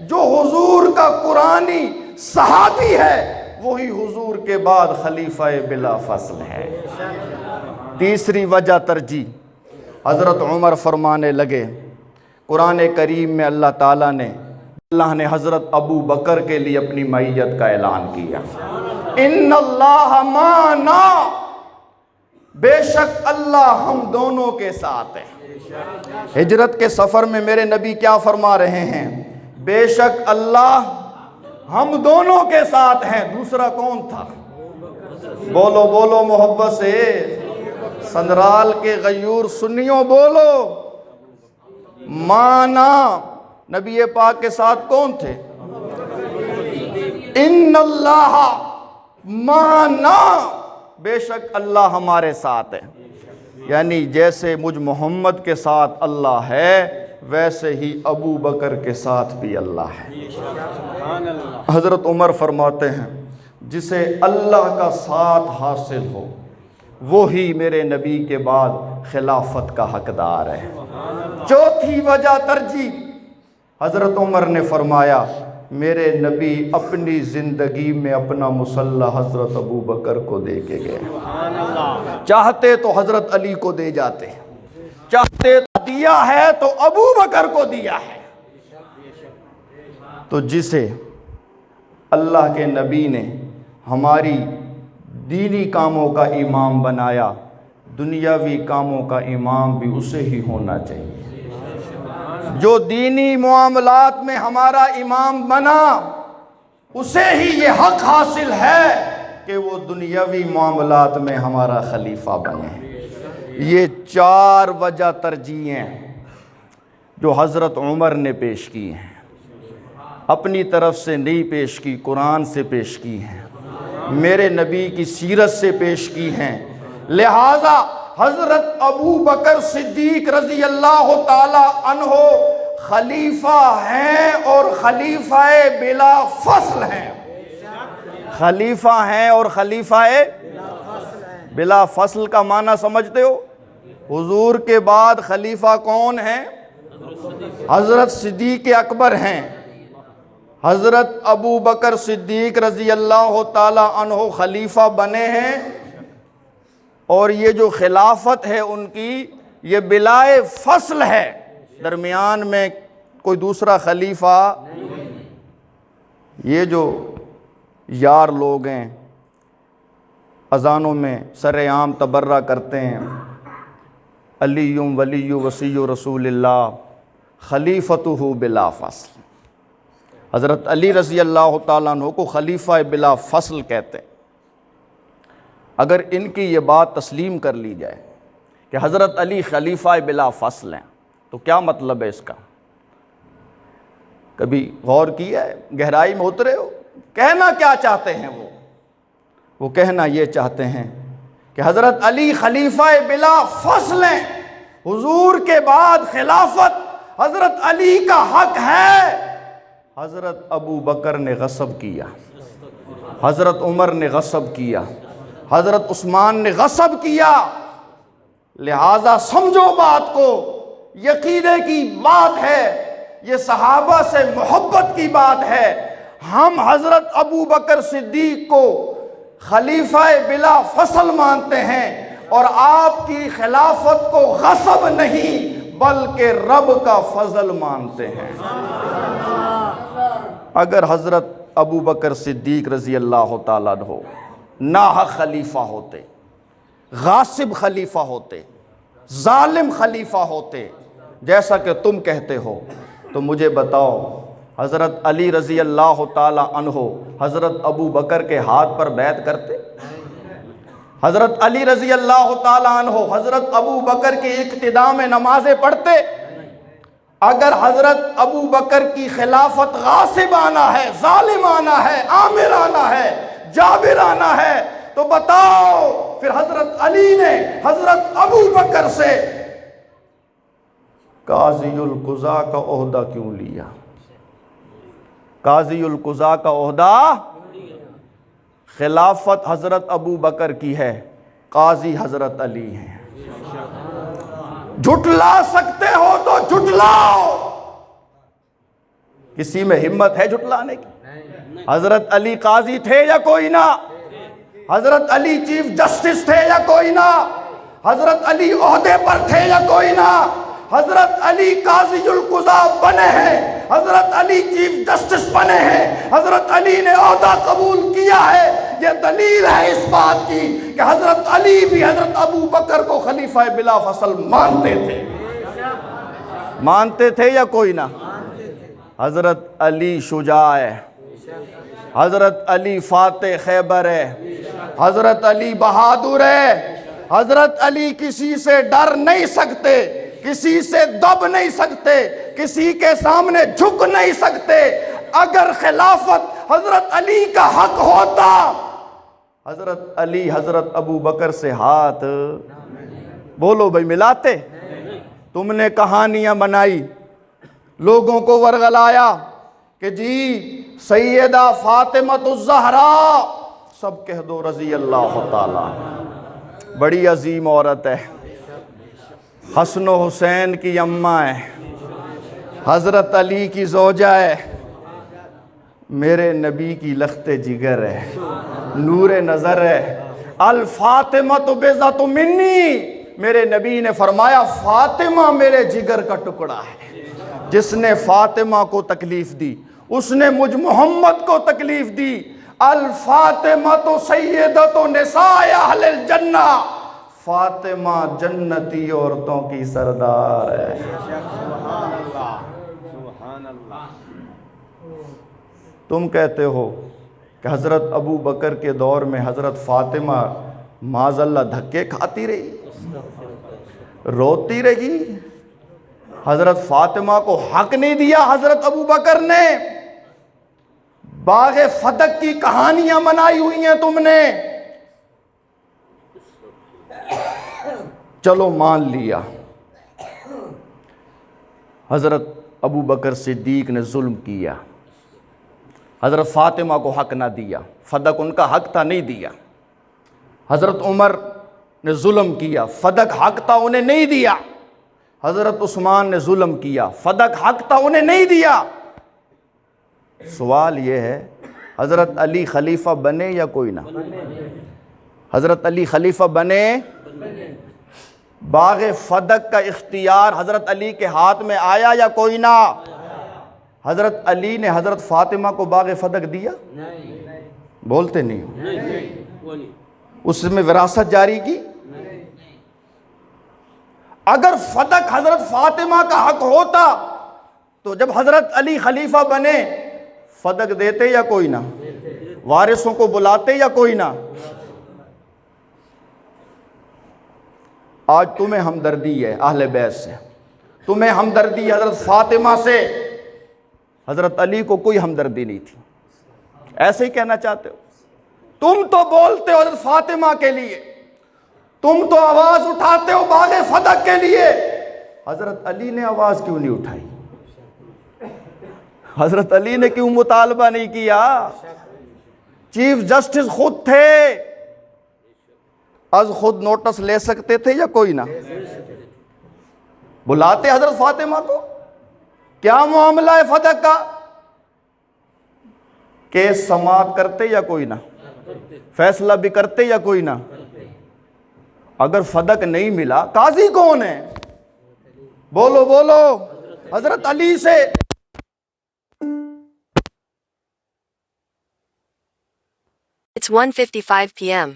جو حضور کا قرآنی صحابی ہے وہی حضور کے بعد خلیفہ بلا فصل ہے۔ تیسری وجہ ترجیح، حضرت عمر فرمانے لگے، قرآن کریم میں اللہ تعالیٰ نے حضرت ابو بکر کے لیے اپنی معیت کا اعلان کیا۔ ان اللہ معنا، بے شک اللہ ہم دونوں کے ساتھ ہے۔ ہجرت کے سفر میں میرے نبی کیا فرما رہے ہیں؟ بے شک اللہ ہم دونوں کے ساتھ ہیں۔ دوسرا کون تھا؟ بولو بولو محبت سے، سندرال کے غیور سنیوں بولو۔ مانا، نبی پاک کے ساتھ کون تھے؟ ان اللہ مانا، بے شک اللہ ہمارے ساتھ ہے، یعنی جیسے مجھ محمد کے ساتھ اللہ ہے ویسے ہی ابو بکر کے ساتھ بھی اللہ ہے۔ حضرت عمر فرماتے ہیں جسے اللہ کا ساتھ حاصل ہو وہی میرے نبی کے بعد خلافت کا حقدار ہے۔ چوتھی وجہ ترجیح، حضرت عمر نے فرمایا میرے نبی اپنی زندگی میں اپنا مسلح حضرت ابو بکر کو دے کے گئے، چاہتے تو حضرت علی کو دے جاتے، چاہتے تو دیا ہے تو ابو بکر کو دیا ہے۔ تو جسے اللہ کے نبی نے ہماری دینی کاموں کا امام بنایا، دنیاوی کاموں کا امام بھی اسے ہی ہونا چاہیے۔ جو دینی معاملات میں ہمارا امام بنا اسے ہی یہ حق حاصل ہے کہ وہ دنیاوی معاملات میں ہمارا خلیفہ بنے۔ یہ 4 وجہ ترجیح ہیں جو حضرت عمر نے پیش کی ہیں، اپنی طرف سے نہیں پیش کی، قرآن سے پیش کی ہیں، میرے نبی کی سیرت سے پیش کی ہیں۔ لہٰذا حضرت ابو بکر صدیق رضی اللہ تعالی عنہ خلیفہ ہیں اور خلیفہ بلا فصل ہیں، خلیفہ ہیں اور خلیفہ بلا فصل کا معنی سمجھتے ہو؟ حضور کے بعد خلیفہ کون ہیں؟ حضرت صدیق اکبر ہیں، حضرت ابو بکر صدیق رضی اللہ تعالی عنہ خلیفہ بنے ہیں، اور یہ جو خلافت ہے ان کی یہ بلا فصل ہے، درمیان میں کوئی دوسرا خلیفہ۔ یہ جو یار لوگ ہیں اذانوں میں سر عام تبرہ کرتے ہیں، علی ولی وصی رسول اللہ خلیفتہ بلا فصل، حضرت علی رضی اللہ تعالیٰ عنہ کو خلیفہ بلا فصل کہتے ہیں۔ اگر ان کی یہ بات تسلیم کر لی جائے کہ حضرت علی خلیفہ بلا فصل ہیں تو کیا مطلب ہے اس کا؟ کبھی غور کیا ہے، گہرائی میں اترے ہو؟ کہنا کیا چاہتے ہیں وہ کہنا یہ چاہتے ہیں کہ حضرت علی خلیفہ بلا فصل ہیں، حضور کے بعد خلافت حضرت علی کا حق ہے۔ حضرت ابو بکر نے غصب کیا، حضرت عمر نے غصب کیا، حضرت عثمان نے غصب کیا، لہٰذا سمجھو بات کو، یقینے کی بات ہے، یہ صحابہ سے محبت کی بات ہے۔ ہم حضرت ابو بکر صدیق کو خلیفہ بلا فصل مانتے ہیں اور آپ کی خلافت کو غصب نہیں بلکہ رب کا فضل مانتے ہیں۔ اگر حضرت ابو بکر صدیق رضی اللہ تعالیٰ عنہ ناحق خلیفہ ہوتے، غاصب خلیفہ ہوتے، ظالم خلیفہ ہوتے جیسا کہ تم کہتے ہو، تو مجھے بتاؤ حضرت علی رضی اللہ تعالی عنہ حضرت ابو بکر کے ہاتھ پر بیعت کرتے؟ حضرت علی رضی اللہ تعالی عنہ حضرت ابو بکر کے اقتداء میں نمازیں پڑھتے؟ اگر حضرت ابو بکر کی خلافت غاصبانہ ہے، ظالمانہ ہے، آمرانہ ہے، جابرانہ ہے، تو بتاؤ پھر حضرت علی نے حضرت ابو بکر سے قاضی القضاء کا عہدہ کیوں لیا؟ قاضی القضاء کا عہدہ، خلافت حضرت ابو بکر کی ہے، قاضی حضرت علی ہیں۔ جھٹلا سکتے ہو تو جھٹلاؤ، کسی میں ہمت ہے جھٹلانے کی؟ حضرت علی قاضی تھے یا کوئی نہ؟ حضرت علی چیف جسٹس تھے یا کوئی نہ؟ حضرت علی عہدے پر تھے یا کوئی نہ؟ حضرت علی قاضی القضاء بنے ہیں، حضرت علی چیف جسٹس بنے ہیں، حضرت علی نے عہدہ قبول کیا ہے۔ یہ دلیل ہے اس بات کی کہ حضرت علی بھی حضرت ابو بکر کو خلیفہ بلا فصل مانتے تھے۔ مانتے تھے یا کوئی نہ؟ حضرت علی شجاع ہے، حضرت علی فاتح خیبر ہے، حضرت علی بہادر ہے، حضرت علی کسی سے ڈر نہیں سکتے، کسی سے دب نہیں سکتے، کسی کے سامنے جھک نہیں سکتے۔ اگر خلافت حضرت علی کا حق ہوتا حضرت علی حضرت ابو بکر سے ہاتھ بولو بھائی ملاتے؟ تم نے کہانیاں بنائی، لوگوں کو ورغلایا کہ جی سیدہ فاطمہ الزہرا، سب کہہ دو رضی اللہ تعالی، بڑی عظیم عورت ہے، حسن و حسین کی اماں ہے، حضرت علی کی زوجہ ہے، میرے نبی کی لخت جگر ہے، نور نظر ہے، الفاطمہ بضعۃ منی، میرے نبی نے فرمایا فاطمہ میرے جگر کا ٹکڑا ہے، جس نے فاطمہ کو تکلیف دی اس نے مجھ محمد کو تکلیف دی، الفاطمہ سیدۃ نساء اہل الجنہ، فاطمہ جنتی عورتوں کی سردار ہے۔ سبحان اللہ سبحان اللہ۔ تم کہتے ہو کہ حضرت ابو بکر کے دور میں حضرت فاطمہ معاذ اللہ دھکے کھاتی رہی، روتی رہی، حضرت فاطمہ کو حق نہیں دیا حضرت ابو بکر نے، باغ فتح کی کہانیاں بنائی ہوئی ہیں تم نے، چلو مان لیا حضرت ابو بکر صدیق نے ظلم کیا، حضرت فاطمہ کو حق نہ دیا، فدق ان کا حق تھا نہیں دیا، حضرت عمر نے ظلم کیا، فدق حق تھا انہیں نہیں دیا، حضرت عثمان نے ظلم کیا، فدق حق تھا انہیں نہیں دیا۔ سوال یہ ہے حضرت علی خلیفہ بنے یا کوئی نہ؟ حضرت علی خلیفہ بنے، باغ فدق کا اختیار حضرت علی کے ہاتھ میں آیا یا کوئی نہ؟ حضرت علی نے حضرت فاطمہ کو باغ فدق دیا؟ بولتے نہیں، اس میں وراثت جاری کی؟ اگر فدق حضرت فاطمہ کا حق ہوتا تو جب حضرت علی خلیفہ بنے فدق دیتے یا کوئی نہ؟ وارثوں کو بلاتے یا کوئی نہ؟ آج تمہیں ہمدردی ہے اہل بیت سے، تمہیں ہمدردی ہے حضرت فاطمہ سے، حضرت علی کو کوئی ہمدردی نہیں تھی، ایسے ہی کہنا چاہتے ہو؟ تم تو بولتے ہو حضرت فاطمہ کے لیے، تم تو آواز اٹھاتے ہو باغ فدق کے لیے، حضرت علی نے آواز کیوں نہیں اٹھائی؟ حضرت علی نے کیوں مطالبہ نہیں کیا؟ چیف جسٹس خود تھے، از خود نوٹس لے سکتے تھے یا کوئی نہ؟ بلاتے حضرت فاطمہ کو، کیا معاملہ ہے فدق کا؟ کیس سماعت کرتے یا کوئی نہ؟ فیصلہ بھی کرتے یا کوئی نہ؟ اگر فدق نہیں ملا قاضی کون ہے؟ بولو بولو، حضرت علی سے۔ It's 1:55 p.m.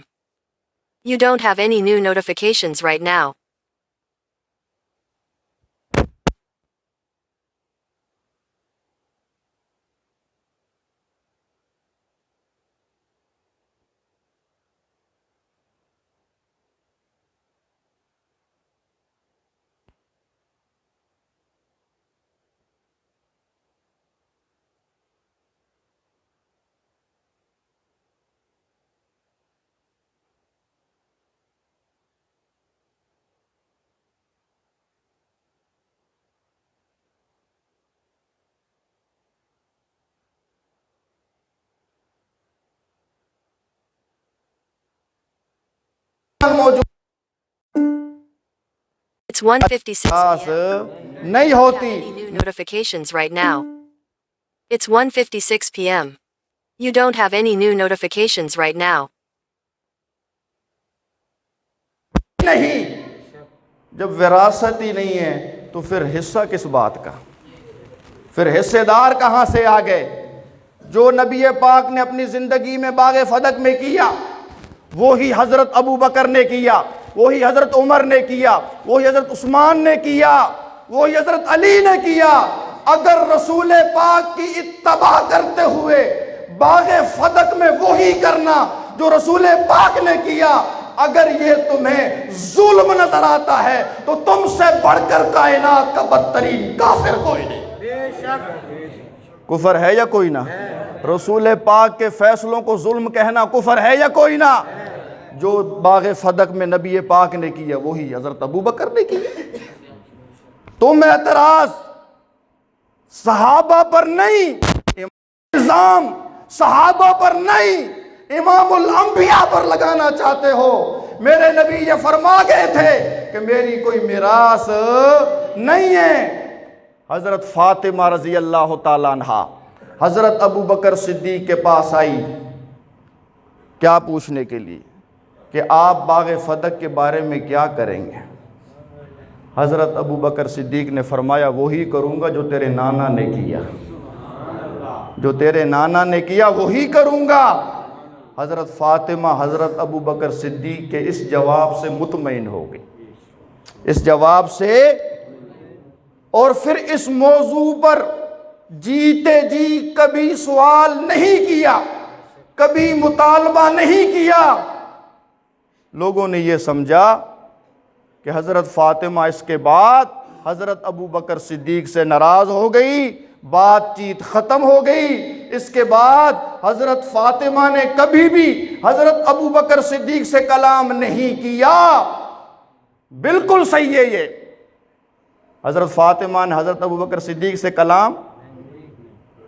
You don't have any new notifications right now. It's 1:56 p.m. نہیں You don't have ہوتی۔ any new notifications right now. It's 1:56 p.m. You don't have any new notifications right now. نہیں، جب وراثت ہی نہیں ہے تو پھر حصہ کس بات کا؟ پھر حصے دار کہاں سے آ گئے؟ جو نبی پاک نے اپنی زندگی میں باغ فدق میں کیا وہی حضرت ابو بکر نے کیا، وہی حضرت عمر نے کیا، وہی حضرت عثمان نے کیا، وہی حضرت علی نے کیا۔ اگر رسول پاک کی اتباع کرتے ہوئے باغ فدق میں وہی کرنا جو رسول پاک نے کیا، اگر یہ تمہیں ظلم نظر آتا ہے تو تم سے بڑھ کر کائنات کا بدترین کافر کوئی نہیں۔ بے شک کفر ہے یا کوئی نہ؟ رسول پاک کے فیصلوں کو ظلم کہنا کفر ہے یا کوئی نہ؟ جو باغ فدق میں نبی پاک نے کیا وہی حضرت ابوبکر نے کیا۔ تم اعتراض صحابہ پر نہیں، الزام صحابہ پر نہیں، امام الانبیاء پر لگانا چاہتے ہو۔ میرے نبی یہ فرما گئے تھے کہ میری کوئی میراث نہیں ہے۔ حضرت فاطمہ رضی اللہ تعالیٰ عنہ حضرت ابوبکر صدیق کے پاس آئی، کیا پوچھنے کے لیے کہ آپ باغ فدق کے بارے میں کیا کریں گے؟ حضرت ابوبکر صدیق نے فرمایا وہی کروں گا جو تیرے نانا نے کیا، جو تیرے نانا نے کیا وہی کروں گا۔ حضرت فاطمہ حضرت ابوبکر صدیق کے اس جواب سے مطمئن ہو گئی، اس جواب سے، اور پھر اس موضوع پر جیتے جی کبھی سوال نہیں کیا، کبھی مطالبہ نہیں کیا۔ لوگوں نے یہ سمجھا کہ حضرت فاطمہ اس کے بعد حضرت ابوبکر صدیق سے ناراض ہو گئی، بات چیت ختم ہو گئی۔ اس کے بعد حضرت فاطمہ نے کبھی بھی حضرت ابوبکر صدیق سے کلام نہیں کیا۔ بالکل صحیح ہے یہ، حضرت فاطمہ نے حضرت ابوبکر صدیق سے کلام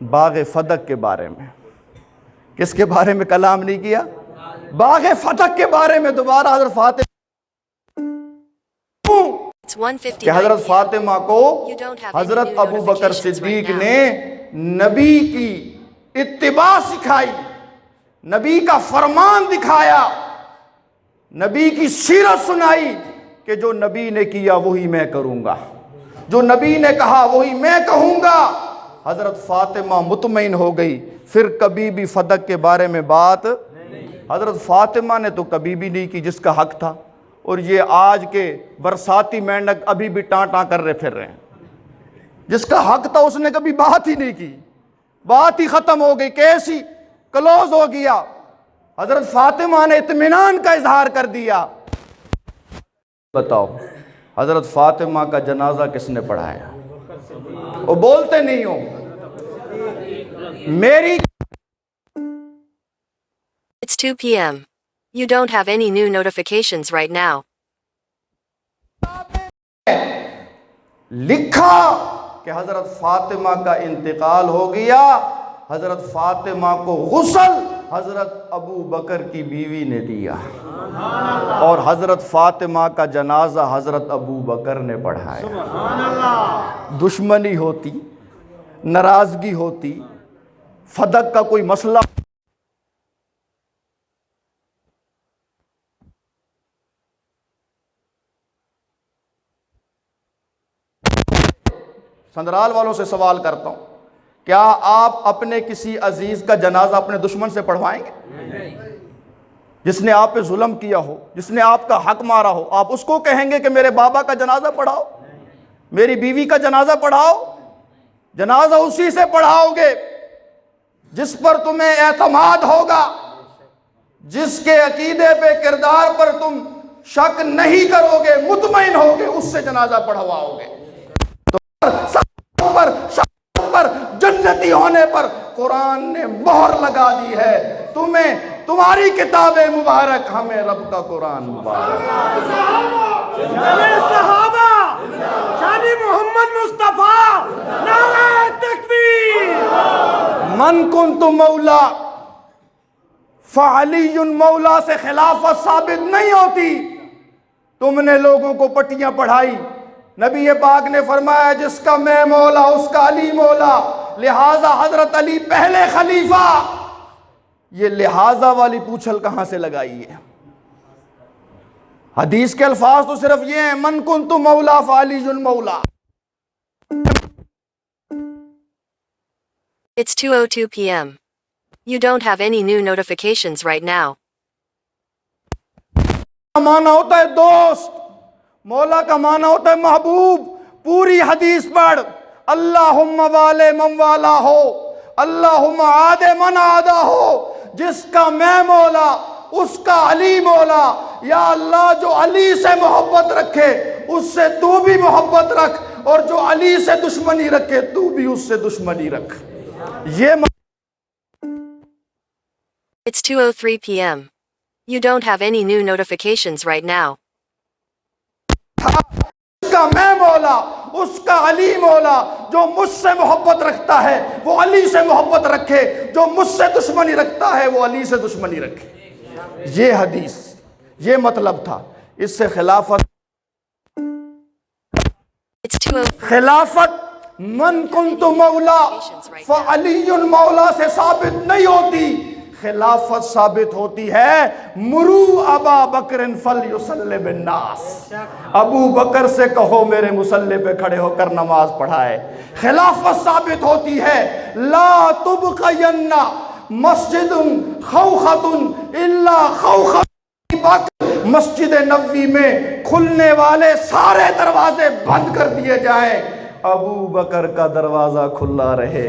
باغ فدق کے بارے میں، کس کے بارے میں کلام نہیں کیا؟ باغ فتح کے بارے میں دوبارہ حضرت فاطمہ کہ حضرت فاطمہ کو حضرت ابوبکر صدیق نے نبی کی اتباع سکھائی، نبی کا فرمان دکھایا، نبی کی سیرت سنائی کہ جو نبی نے کیا وہی میں کروں گا، جو نبی نے کہا وہی میں کہوں گا۔ حضرت فاطمہ مطمئن ہو گئی، پھر کبھی بھی فدق کے بارے میں بات حضرت فاطمہ نے تو کبھی بھی نہیں کی جس کا حق تھا، اور یہ آج کے برساتی مینڈک ابھی بھی ٹاں ٹاں کر رہے پھر رہے ہیں۔ جس کا حق تھا اس نے کبھی بات ہی نہیں کی، بات ہی ختم ہو گئی، کیس ہی کلوز ہو گیا۔ حضرت فاطمہ نے اطمینان کا اظہار کر دیا۔ بتاؤ حضرت فاطمہ کا جنازہ کس نے پڑھایا؟ وہ بولتے نہیں ہو۔ میری It's 2 p.m. You don't have any new notifications right now. لکھا کہ حضرت فاطمہ کا انتقال ہو گیا، حضرت فاطمہ کو غسل حضرت ابو بکر کی بیوی نے دیا، اور حضرت فاطمہ کا جنازہ حضرت ابو بکر نے پڑھایا۔ دشمنی ہوتی، ناراضگی ہوتی، فدق کا کوئی مسئلہ سندرال والوں سے سوال کرتا ہوں، کیا آپ اپنے کسی عزیز کا جنازہ اپنے دشمن سے پڑھوائیں گے؟ جس نے آپ پہ ظلم کیا ہو، جس نے آپ کا حق مارا ہو، آپ اس کو کہیں گے کہ میرے بابا کا جنازہ پڑھاؤ، میری بیوی کا جنازہ پڑھاؤ؟ جنازہ اسی سے پڑھاؤ گے جس پر تمہیں اعتماد ہوگا، جس کے عقیدے پہ، کردار پر تم شک نہیں کرو گے، مطمئن ہوگے، اس سے جنازہ پڑھواؤ گے۔ پر جنتی ہونے پر قرآن نے مہر لگا دی ہے، تمہیں تمہاری کتاب مبارک، ہمیں رب کا قرآن مبارک۔ صحابہ شانی محمد مصطفیٰ، نعرہ تکبیر۔ من کنت مولا فعلی مولا سے خلافت ثابت نہیں ہوتی۔ تم نے لوگوں کو پٹیاں پڑھائی، نبی پاک نے فرمایا جس کا میں مولا اس کا علی مولا، لہٰذا حضرت علی پہلے خلیفہ۔ یہ لہٰذا والی پوچھل کہاں سے لگائی ہے؟ حدیث کے الفاظ تو صرف یہ ہیں، من کنت مولا فعلی مولا۔ It's 2:02 p.m. You don't have any new notifications right now. معنی ہوتا ہے دوست، مولا کا معنی ہوتا ہے محبوب۔ پوری حدیث پڑھ، اللہم والے من والا ہو، اللہم عاد من عادا ہو، جس کا میں مولا اس کا علی مولا۔ یا اللہ جو علی سے محبت رکھے اس سے تو بھی محبت رکھ، اور جو علی سے دشمنی رکھے تو بھی اس سے دشمنی رکھ۔ یہ It's 2:03 p.m. You don't have any new notifications right now. اس کا میں مولا، اس کا علی مولا، جو مجھ سے محبت رکھتا ہے وہ علی سے محبت رکھے، جو مجھ سے دشمنی رکھتا ہے وہ علی سے دشمنی رکھے۔ یہ حدیث، یہ مطلب تھا۔ اس سے خلافت It's 2:03. خلافت من کنت مولا فعلی مولا سے ثابت نہیں ہوتی، خلافت ثابت ہوتی ہے مرو ابا بکر فلیصلی بالناس، ابو بکر سے کہو میرے مصلی پہ کھڑے ہو کر نماز پڑھائے۔ خلافت ثابت ہوتی ہے لا تبقین مسجد خوخۃ الا خوخۃ، مسجد نبوی میں کھلنے والے سارے دروازے بند کر دیے جائیں، ابو بکر کا دروازہ کھلا رہے،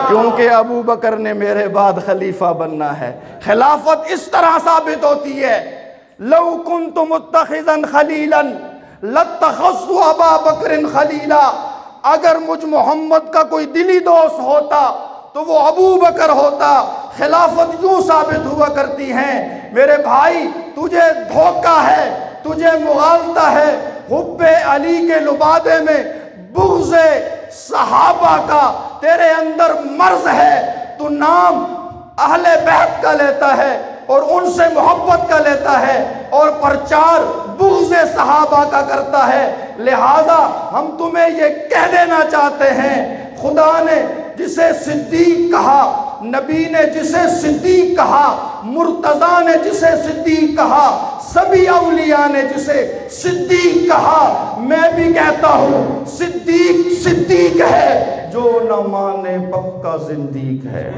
کیونکہ ابو بکر نے میرے بعد خلیفہ بننا ہے۔ خلافت اس طرح ثابت ہوتی ہے لو کنت متخذا خلیلا لاتخذت ابا بکر خلیلا، اگر مجھ محمد کا کوئی دلی دوست ہوتا تو وہ ابو بکر ہوتا۔ خلافت یوں ثابت ہوا کرتی ہیں میرے بھائی، تجھے دھوکہ ہے، تجھے مغالطہ ہے، حب علی کے لبادے میں بغض صحابہ کا تیرے اندر مرض ہے، تو نام اہل بیت کا لیتا ہے اور ان سے محبت کا لیتا ہے اور پرچار بغض صحابہ کا کرتا ہے۔ لہذا ہم تمہیں یہ کہہ دینا چاہتے ہیں، خدا نے جسے صدیق کہا، نبی نے جسے صدیق کہا، مرتضیٰ نے جسے صدیق کہا، سبھی اولیاء نے جسے صدیق کہا، میں بھی کہتا ہوں صدیق صدیق ہے، جو نہ مانے پکا زندیق ہے۔